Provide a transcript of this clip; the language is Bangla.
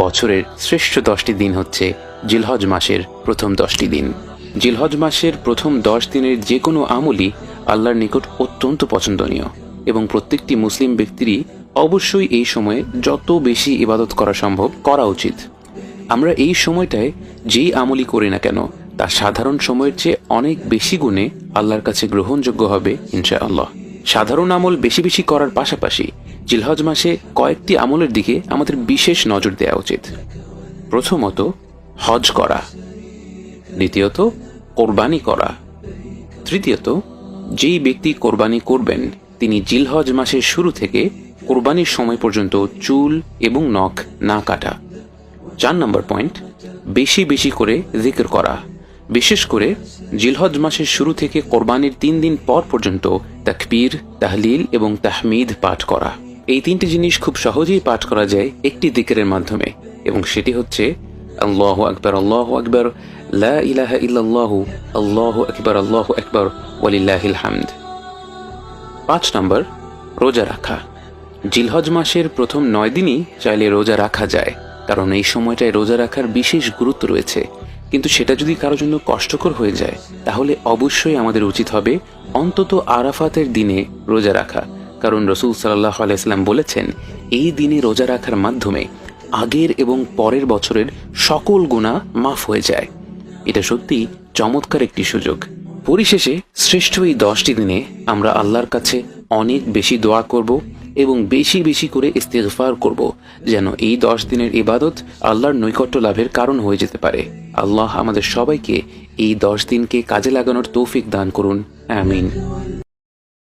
বছরের শ্রেষ্ঠ 10টি দিন হচ্ছে জিলহজ মাসের প্রথম 10টি দিন। জিলহজ মাসের প্রথম 10 দিনের যে কোনো আমলই আল্লাহর নিকট অত্যন্ত পছন্দনীয় এবং প্রত্যেকটি মুসলিম ব্যক্তিরই অবশ্যই এই সময়ে যত বেশি ইবাদত করা সম্ভব করা উচিত। আমরা এই সময়টায় যেই আমলই করি না কেন তা সাধারণ সময়ের চেয়ে অনেক বেশি গুণে আল্লাহর কাছে গ্রহণযোগ্য হবে ইনশাআল্লাহ। সাধারণ আমল বেশি বেশি করার পাশাপাশি জিলহজ মাসে কয়েকটি আমলের দিকে আমাদের বিশেষ নজর দেওয়া উচিত। প্রথমত হজ করা, দ্বিতীয়ত কোরবানি করা, তৃতীয়ত যেই ব্যক্তি কোরবানি করবেন তিনি জিলহজ মাসের শুরু থেকে কোরবানির সময় পর্যন্ত চুল এবং নখ না কাটা। 4 নম্বর পয়েন্ট, বেশি বেশি করে জিকির করা, বিশেষ করে জিলহজ মাসের শুরু থেকে কোরবানির 3 দিন পর পর্যন্ত তাকবীর, তাহলিল এবং তাহমিদ পাঠ করা। এই 3টি জিনিস খুব সহজেই পাঠ করা যায় একটি জিকিরের মাধ্যমে এবং সেটি হচ্ছে আল্লাহু আকবার, আল্লাহু আকবার, লা ইলাহা ইল্লাল্লাহু, আল্লাহু আকবার, আল্লাহু আকবার, ওয়ালিল্লাহিল হামদ। 5 নম্বর, রোজা রাখা। জিলহজ মাসের প্রথম 9 দিনই চাইলে রোজা রাখা যায়, কারণ এই সময়টায় রোজা রাখার বিশেষ গুরুত্ব রয়েছে। কিন্তু সেটা যদি কারোর জন্য কষ্টকর হয়ে যায় তাহলে অবশ্যই আমাদের উচিত হবে অন্তত আরাফাতের দিনে রোজা রাখা, কারণ রাসূল সাল্লাল্লাহু আলাইহি ওয়াসাল্লাম বলেছেন এই দিনে রোজা রাখার মাধ্যমে আগের এবং পরের বছরের সকল গুনাহ মাফ হয়ে যায়। এটা সত্যি চমৎকার একটি সুযোগ। পরিশেষে শ্রেষ্ঠ এই 10টি দিনে আমরা আল্লাহর কাছে অনেক বেশি দোয়া করব এবং বেশি বেশি করে ইস্তিগফার করব, যেন এই 10 দিনের ইবাদত আল্লাহর নৈকট্য লাভের কারণ হয়ে যেতে পারে। আল্লাহ আমাদের সবাইকে এই 10 দিনকে কাজে লাগানোর তৌফিক দান করুন, আমিন।